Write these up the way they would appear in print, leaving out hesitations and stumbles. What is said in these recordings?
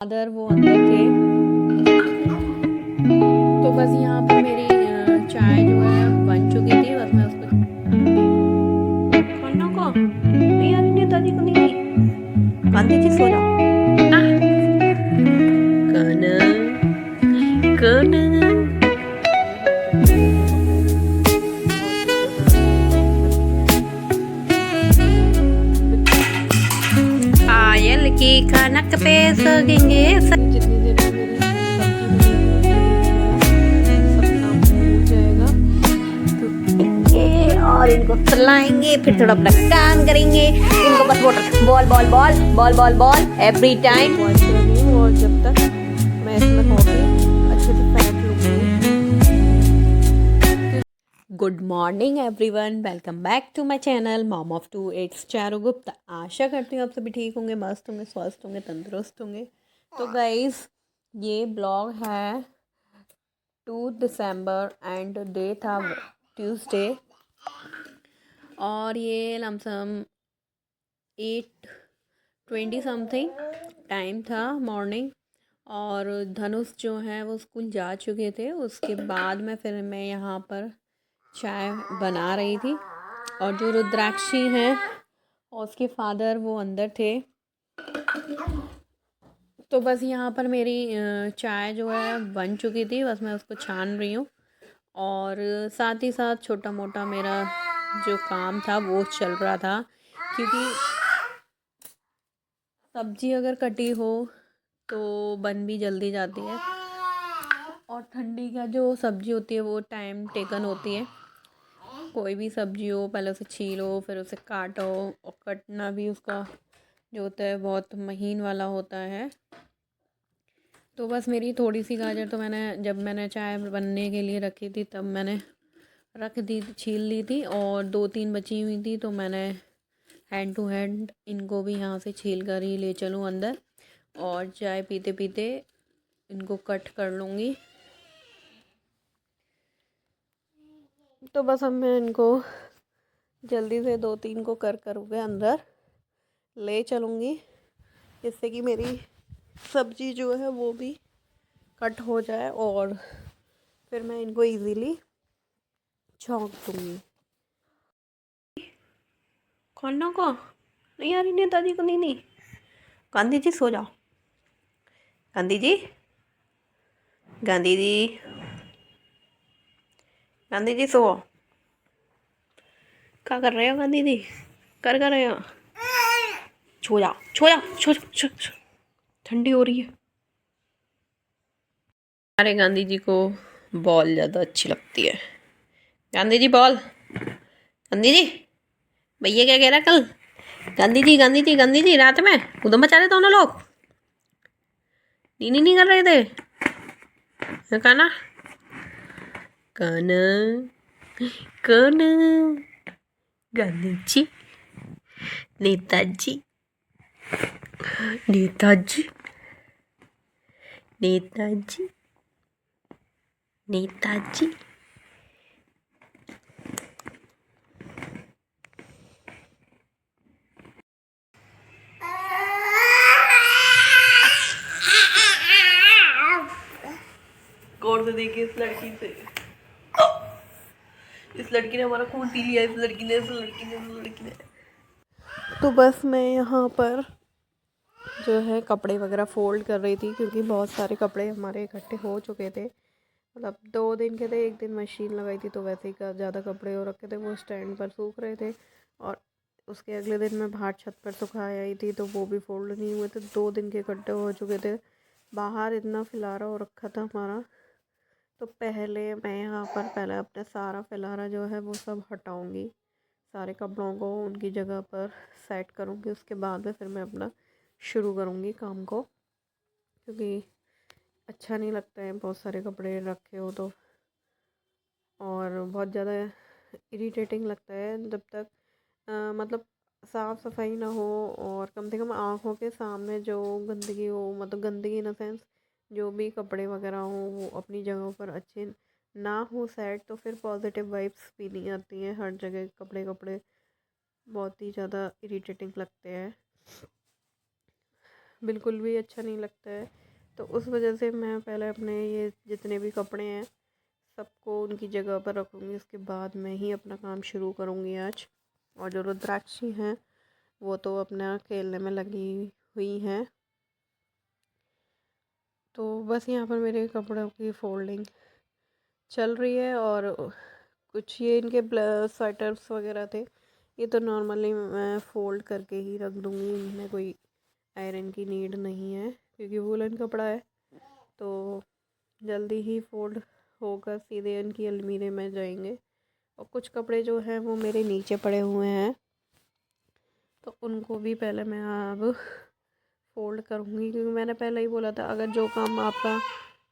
Father वो अंदर थे। तो बस यहाँ पर मेरी चाय जो है बन चुकी थी। बस मैं उसको खाना को नहीं यार, नेताजी को नहीं दी। गांधी जी सो जाओ। खाना खाना पायल की खनक पे सकेंगे जितनी देर में मेरी सब्जी बनेगी और इनको चलाएंगे, फिर थोड़ा अपना काम करेंगे। इनको बस water ball ball ball ball ball ball every time ball रही हूँ। और जब तक मैं इसमें कॉफी अच्छे से फेंट लूँगी। Good morning everyone, welcome back to my channel mom of two. It's Charu Gupta. आशा करती हूँ आप सभी ठीक होंगे, मस्त होंगे, स्वस्थ होंगे, तंदुरुस्त होंगे। तो गाइस, ये ब्लॉग है 2 दिसंबर एंड डे था ट्यूसडे। और ये लमसम 8:20 समथिंग टाइम था मॉर्निंग। और धनुष जो है वो स्कूल जा चुके थे। उसके बाद में फिर मैं यहाँ पर चाय बना रही थी। और जो रुद्राक्षी हैं और उसके फादर वो अंदर थे। तो बस यहाँ पर मेरी चाय जो है बन चुकी थी। बस मैं उसको छान रही हूँ। और साथ ही साथ छोटा मोटा मेरा जो काम था वो चल रहा था, क्योंकि सब्जी अगर कटी हो तो बन भी जल्दी जाती है। और ठंडी का जो सब्जी होती है वो टाइम टेकन होती है। कोई भी सब्जी हो, पहले उसे छीलो, फिर उसे काटो, और कटना भी उसका जो होता है बहुत महीन वाला होता है। तो बस मेरी थोड़ी सी गाजर तो जब मैंने चाय बनने के लिए रखी थी तब मैंने रख दी, छील ली थी। और 2-3 बची हुई थी तो मैंने हैंड टू हैंड इनको भी यहाँ से छील कर ही ले चलूँ अंदर। और चाय पीते पीते इनको कट कर लूँगी। तो बस अब मैं इनको जल्दी से 2-3 को कर के अंदर ले चलूँगी, जिससे कि मेरी सब्ज़ी जो है वो भी कट हो जाए और फिर मैं इनको इजीली छौंक दूँगी। खाना को नहीं यार, नेताजी को नहीं। गांधी जी सो जाओ। गांधी जी, गांधी जी, गांधी जी सो। क्या कर रहे हो गांधी जी? कर रहे हो? छो जाओ, छो जाओ, छो। ठंडी हो रही है। हमारे गांधी जी को बॉल ज़्यादा अच्छी लगती है। गांधी जी बॉल। गांधी जी, भैया क्या कह रहा कल? गांधी जी गांधी जी गांधी जी रात में उधम मचा रहे दोनों लोग। नीनी नहीं कर रहे थे काना काना काना। गांधी जी, नेताजी, नेताजी, नेताजी, नेताजी। गौर से देखिए इस लड़की से। इस लड़की ने हमारा खून पी लिया। इस लड़की ने। तो बस मैं यहाँ पर जो है कपड़े वगैरह फ़ोल्ड कर रही थी, क्योंकि बहुत सारे कपड़े हमारे इकट्ठे हो चुके थे। मतलब 2 दिन के थे, 1 दिन मशीन लगाई थी तो वैसे ही ज़्यादा कपड़े हो रखे थे, वो स्टैंड पर सूख रहे थे। और उसके अगले दिन मैं बाहर छत पर सुखाई आई थी तो वो भी फोल्ड नहीं हुए थे। 2 दिन के इकट्ठे हो चुके थे। बाहर इतना फिलारा हो रखा था हमारा। तो पहले मैं यहाँ पर पहले अपना सारा फिलारा जो है वो सब हटाऊँगी, सारे कपड़ों को उनकी जगह पर सेट करूँगी। उसके बाद में फिर मैं अपना शुरू करूँगी काम को, क्योंकि अच्छा नहीं लगता है बहुत सारे कपड़े रखे हो तो। और बहुत ज़्यादा इरिटेटिंग लगता है जब तक मतलब साफ़ सफाई ना हो, और कम से कम आँखों के सामने जो गंदगी हो, मतलब गंदगी इन द सेंस जो भी कपड़े वगैरह हो वो अपनी जगहों पर अच्छे ना हो सेट, तो फिर पॉजिटिव वाइब्स भी नहीं आती हैं। हर जगह कपड़े कपड़े बहुत ही ज़्यादा इरिटेटिंग लगते हैं। बिल्कुल भी अच्छा नहीं लगता है। तो उस वजह से मैं पहले अपने ये जितने भी कपड़े हैं सबको उनकी जगह पर रखूँगी, उसके बाद मैं ही अपना काम शुरू करूँगी आज। और जो रुद्राक्षी हैं वो तो अपना खेलने में लगी हुई हैं। तो बस यहाँ पर मेरे कपड़ों की फोल्डिंग चल रही है। और कुछ ये इनके स्वेटर्स वगैरह थे, ये तो नॉर्मली मैं फ़ोल्ड करके ही रख दूँगी, इनमें कोई आयरन की नीड नहीं है क्योंकि वूलन कपड़ा है। तो जल्दी ही फोल्ड होकर सीधे इनकी अलमीरे में जाएंगे। और कुछ कपड़े जो हैं वो मेरे नीचे पड़े हुए हैं, तो उनको भी पहले मैं अब फ़ोल्ड करूँगी, क्योंकि मैंने पहले ही बोला था अगर जो काम आपका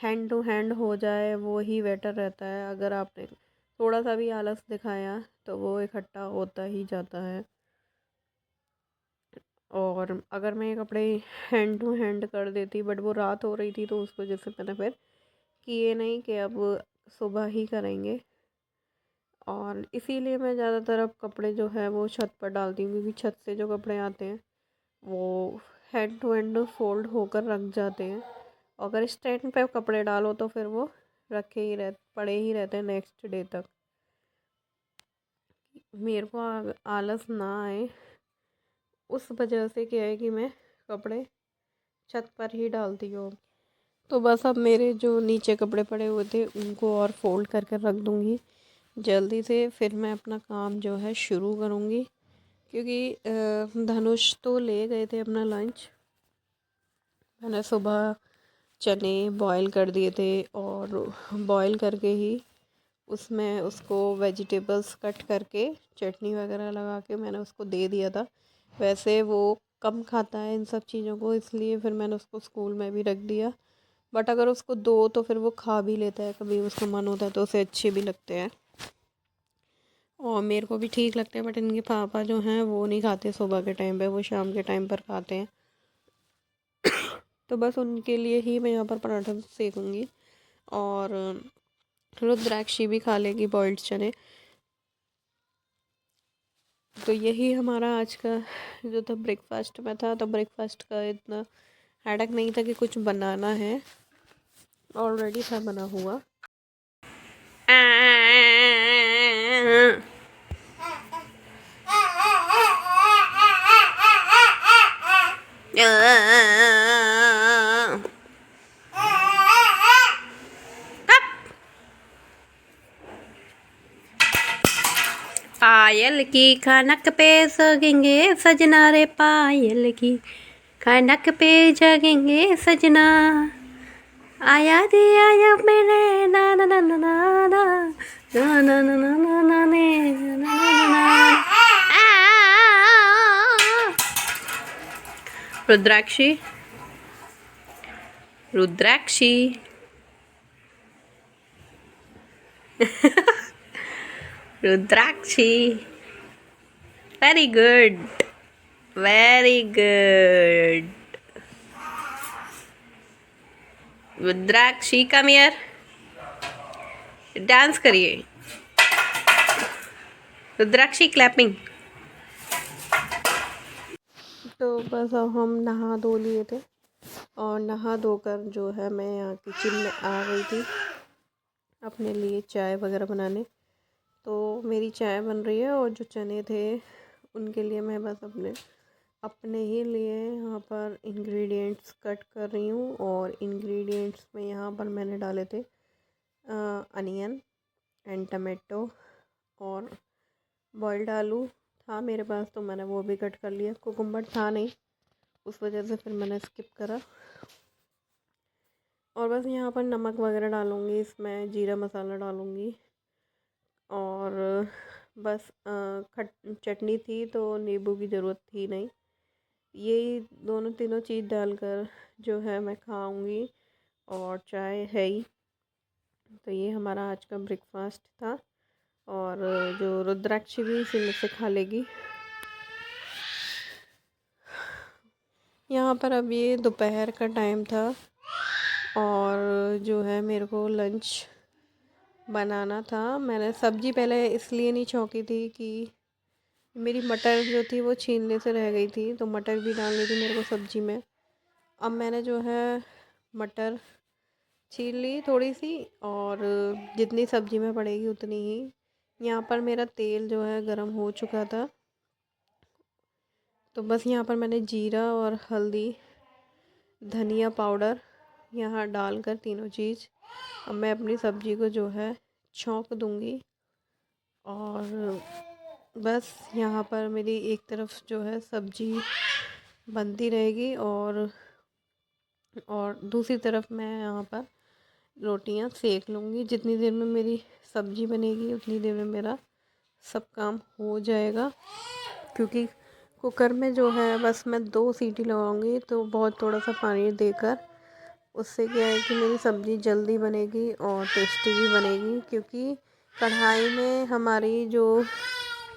हैंड टू हैंड हो जाए वो ही बेटर रहता है। अगर आपने थोड़ा सा भी आलस दिखाया तो वो इकट्ठा होता ही जाता है। और अगर मैं ये कपड़े हैंड टू हैंड कर देती, बट वो रात हो रही थी तो उस वजह से मैंने फिर किए नहीं कि अब सुबह ही करेंगे। और इसीलिए मैं ज़्यादातर अब कपड़े जो है वो छत पर डालती हूँ, क्योंकि छत से जो कपड़े आते हैं वो हैंड टू हैंड फोल्ड होकर रख जाते हैं। अगर स्टैंड पे कपड़े डालो तो फिर वो पड़े ही रहते हैं नेक्स्ट डे तक। मेरे को आलस ना आए, उस वजह से क्या है कि मैं कपड़े छत पर ही डालती हूँ। तो बस अब मेरे जो नीचे कपड़े पड़े हुए थे उनको और फोल्ड करके रख दूँगी जल्दी से, फिर मैं अपना काम जो है शुरू करूँगी। क्योंकि धनुष तो ले गए थे अपना लंच। मैंने सुबह चने बॉईल कर दिए थे और बॉईल करके ही उसमें उसको वेजिटेबल्स कट करके चटनी वगैरह लगा के मैंने उसको दे दिया था। वैसे वो कम खाता है इन सब चीज़ों को, इसलिए फिर मैंने उसको स्कूल में भी रख दिया। बट अगर उसको दो तो फिर वो खा भी लेता है, कभी उसका मन होता है तो उसे अच्छे भी लगते हैं और मेरे को भी ठीक लगते हैं। बट इनके पापा जो हैं वो नहीं खाते सुबह के टाइम पे, वो शाम के टाइम पर खाते हैं। तो बस उनके लिए ही मैं यहाँ पर पराठा सेकूँगी। और रुद्राक्षी भी खा लेगी बॉइल्ड चने। तो यही हमारा आज का जो था ब्रेकफास्ट में था। तो ब्रेकफास्ट का इतना हेडेक नहीं था कि कुछ बनाना है, ऑलरेडी था बना हुआ। पायल की खनक पे जगेंगे सजना रे, पायल की खनक पे जगेंगे सजना, आया दे आया मेरे ना ना ना ना ना ना ना ना ना ना ना ना ने ना ना ना। Rudrakshi Rudrakshi Rudrakshi, very good very good. Rudrakshi come here, dance करिए। रुद्राक्षी क्लैपिंग। तो बस अब हम नहा धो लिए थे और नहा धोकर जो है मैं यहाँ किचन में आ गई थी अपने लिए चाय वगैरह बनाने। तो मेरी चाय बन रही है और जो चने थे उनके लिए मैं बस अपने ही लिए यहाँ पर इंग्रेडिएंट्स कट कर रही हूँ। और इंग्रेडिएंट्स में यहाँ पर मैंने डाले थे अनियन एंड टमाटो और बॉइल्ड आलू था मेरे पास, तो मैंने वो भी कट कर लिया। कुकुम्बर था नहीं, उस वजह से फिर मैंने स्किप करा। और बस यहाँ पर नमक वगैरह डालूँगी, इसमें जीरा मसाला डालूँगी। और बस खट चटनी थी तो नींबू की ज़रूरत थी नहीं। यही दोनों तीनों चीज़ डालकर जो है मैं खाऊंगी, और चाय है ही। तो ये हमारा आज का ब्रेकफास्ट था। और जो रुद्राक्षी भी इसी में से खा लेगी। यहाँ पर अब ये दोपहर का टाइम था और जो है मेरे को लंच बनाना था। मैंने सब्ज़ी पहले इसलिए नहीं छौंकी थी कि मेरी मटर जो थी वो छीलने से रह गई थी, तो मटर भी डालनी थी मेरे को सब्ज़ी में। अब मैंने जो है मटर छील ली थोड़ी सी, और जितनी सब्ज़ी में पड़ेगी उतनी ही। यहाँ पर मेरा तेल जो है गरम हो चुका था, तो बस यहाँ पर मैंने जीरा और हल्दी, धनिया पाउडर यहाँ डालकर तीनों चीज़ अब मैं अपनी सब्ज़ी को जो है छौंक दूँगी। और बस यहाँ पर मेरी एक तरफ जो है सब्ज़ी बनती रहेगी, और दूसरी तरफ मैं यहाँ पर रोटियां सेक लूँगी। जितनी देर में मेरी सब्ज़ी बनेगी उतनी देर में मेरा सब काम हो जाएगा, क्योंकि कुकर में जो है बस मैं 2 सीटी लगाऊंगी, तो बहुत थोड़ा सा पानी देकर। उससे क्या है कि मेरी सब्ज़ी जल्दी बनेगी और टेस्टी भी बनेगी, क्योंकि कढ़ाई में हमारी जो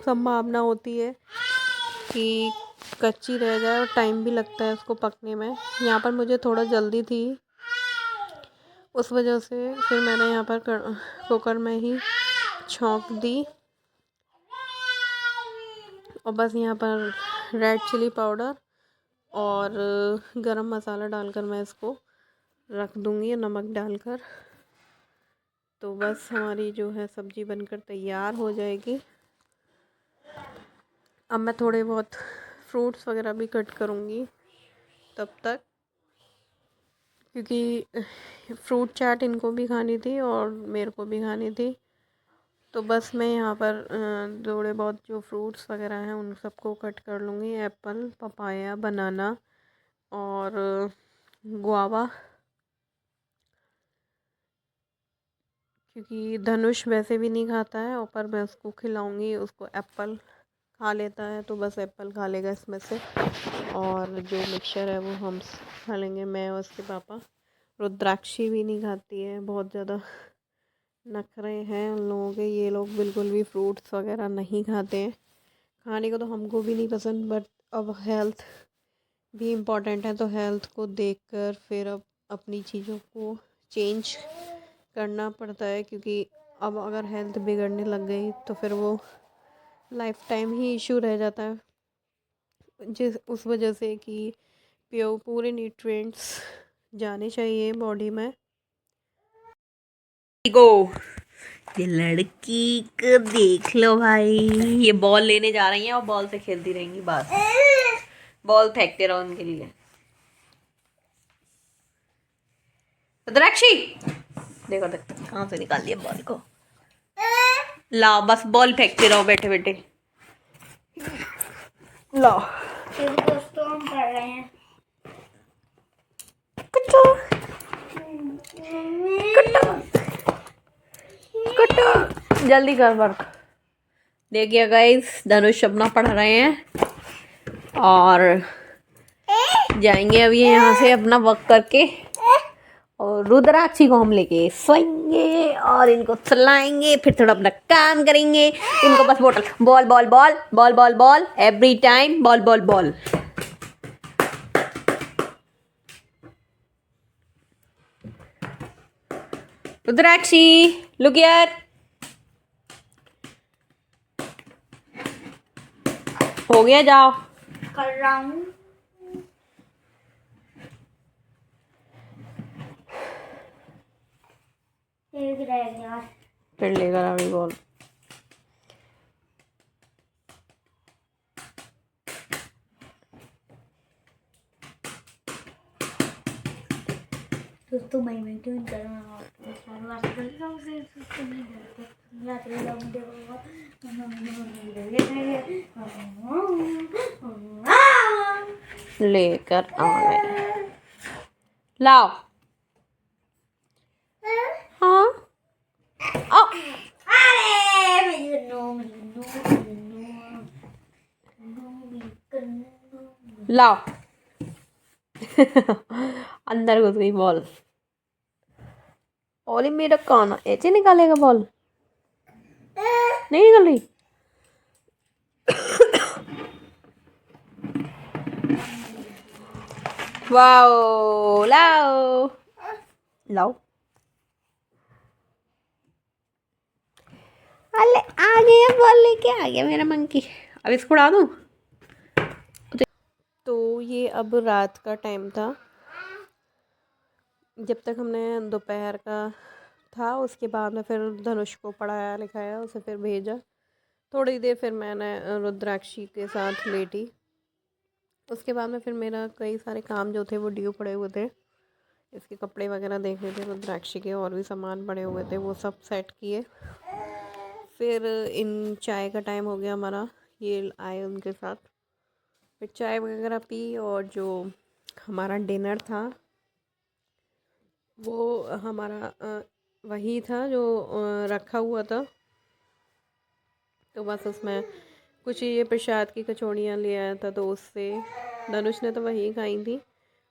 संभावना होती है कि कच्ची रह जाए और टाइम भी लगता है उसको पकने में। यहाँ पर मुझे थोड़ा जल्दी थी, उस वजह से फिर मैंने यहाँ पर कुकर में ही छौंक दी। और बस यहाँ पर रेड चिली पाउडर और गरम मसाला डालकर मैं इसको रख दूँगी, नमक डालकर। तो बस हमारी जो है सब्ज़ी बनकर तैयार हो जाएगी। अब मैं थोड़े बहुत फ्रूट्स वगैरह भी कट करूँगी तब तक, क्योंकि फ्रूट चाट इनको भी खानी थी और मेरे को भी खानी थी। तो बस मैं यहाँ पर थोड़े बहुत जो फ्रूट्स वगैरह हैं उन सबको कट कर लूँगी। एप्पल, पपाया, बनाना और गुआवा, क्योंकि धनुष वैसे भी नहीं खाता है और पर मैं उसको खिलाऊँगी, उसको एप्पल खा लेता है तो बस एप्पल खा लेगा इसमें से। और जो मिक्सचर है वो हम खा लेंगे, मैं और उसके पापा। रुद्राक्षी भी नहीं खाती है, बहुत ज़्यादा नखरे हैं उन लोगों के। ये लोग बिल्कुल भी फ्रूट्स वगैरह नहीं खाते हैं। खाने को तो हमको भी नहीं पसंद, बट अब हेल्थ भी इम्पॉर्टेंट है, तो हेल्थ को देखकर फिर अब अपनी चीज़ों को चेंज करना पड़ता है, क्योंकि अब अगर हेल्थ बिगड़ने लग गई तो फिर वो लाइफ टाइम ही इशू रह जाता है, उस वजह से कि पूरे न्यूट्रिएंट्स जाने चाहिए बॉडी में। गो, ये लड़की को देख लो भाई, ये बॉल लेने जा रही है और बॉल से खेलती रहेंगी, बस बॉल फेंकते रहो उनके लिए। रुद्राक्षी देखो देखो कहाँ से निकाल लिया बॉल को। लाओ, बस बॉल फेंकते रहो बैठे बैठे। लाओ दोस्तों, हम पढ़ रहे हैं। कुट्टू कुट्टू कुट्टू, जल्दी कर वर्क। देखिए गाइस, धनुष अपना पढ़ रहे हैं और जाएंगे अभी यहाँ से अपना वर्क करके, और रुद्राक्षी को हम लेके सोएंगे और इनको चलाएंगे, फिर थोड़ा अपना काम करेंगे। इनको बस ball ball ball ball ball ball ball every time, ball ball ball. Rudrakshi look here, हो गया, जाओ। कर रहा हूँ। फिर लेकर अभी बॉल। दोस्तों मैं क्यों कर रहा हूँ, लेकर आए, लाओ। हाँ आओ। लाओ अंदर घुस गई बॉल। और मेरा काना ऐसे निकालेगा बॉल, नहीं निकल रही। वाओ, लाओ लाओ। अरे आ गया बॉल लेके आ गया मेरा मंकी। अब इसको उड़ा दूं। तो ये अब रात का टाइम था जब तक हमने दोपहर का था उसके बाद में फिर धनुष को पढ़ाया लिखाया, उसे फिर भेजा। थोड़ी देर फिर मैंने रुद्राक्षी के साथ लेटी। उसके बाद में फिर मेरा कई सारे काम जो थे वो ड्यू पड़े हुए थे। इसके कपड़े वगैरह देखने थे, रुद्राक्षी के और भी सामान पड़े हुए थे, वो सब सेट किए। फिर इन चाय का टाइम हो गया हमारा, ये आए उनके साथ, फिर चाय वगैरह पी। और जो हमारा डिनर था वो हमारा वही था जो रखा हुआ था। तो बस उसमें कुछ ये प्रसाद की कचौड़ियाँ ले आया था, तो उससे धनुष ने तो वही खाई थी,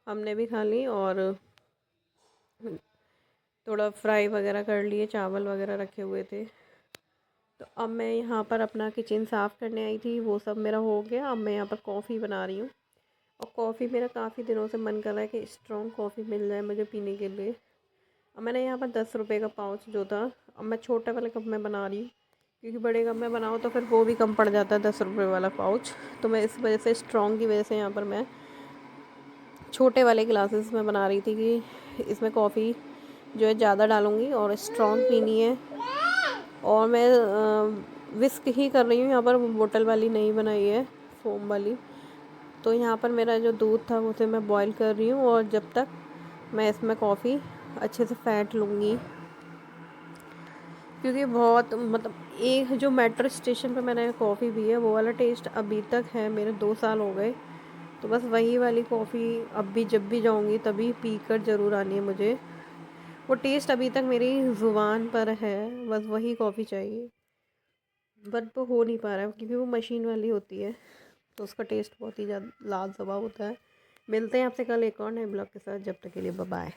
हमने भी खा ली। और थोड़ा फ्राई वगैरह कर लिए, चावल वगैरह रखे हुए थे। तो अब मैं यहाँ पर अपना किचन साफ़ करने आई थी, वो सब मेरा हो गया। अब मैं यहाँ पर कॉफ़ी बना रही हूँ। और कॉफ़ी मेरा काफ़ी दिनों से मन कर रहा है कि स्ट्रॉन्ग कॉफ़ी मिल जाए मुझे पीने के लिए। अब मैंने यहाँ पर 10 रुपये का पाउच जो था, अब मैं छोटे वाले कप में बना रही हूँ, क्योंकि बड़े कप में बनाओ तो फिर वो भी कम पड़ जाता है 10 रुपये वाला पाउच। तो मैं इस वजह से स्ट्रॉन्ग की वजह से यहाँ पर मैं छोटे वाले गिलासेस में बना रही थी कि इसमें कॉफ़ी जो है ज़्यादा डालूँगी और स्ट्रॉन्ग पीनी है। और मैं विस्क ही कर रही हूँ यहाँ पर, बोतल वाली नहीं बनाई है, फोम वाली। तो यहाँ पर मेरा जो दूध था उसे मैं बॉईल कर रही हूँ, और जब तक मैं इसमें कॉफ़ी अच्छे से फेंट लूँगी, क्योंकि बहुत मतलब एक जो मेट्रो स्टेशन पे मैंने कॉफ़ी पी है वो वाला टेस्ट अभी तक है, मेरे 2 साल हो गए। तो बस वही वाली कॉफ़ी अब भी जब भी जाऊँगी तभी पी कर ज़रूर आनी है मुझे। वो टेस्ट अभी तक मेरी ज़ुबान पर है, बस वही कॉफ़ी चाहिए। बट वो हो नहीं पा रहा है क्योंकि वो मशीन वाली होती है, तो उसका टेस्ट बहुत ही ज़्यादा लाजवाब होता है। मिलते हैं आपसे कल एक और नए ब्लॉग के साथ, जब तक के लिए बाय बाय।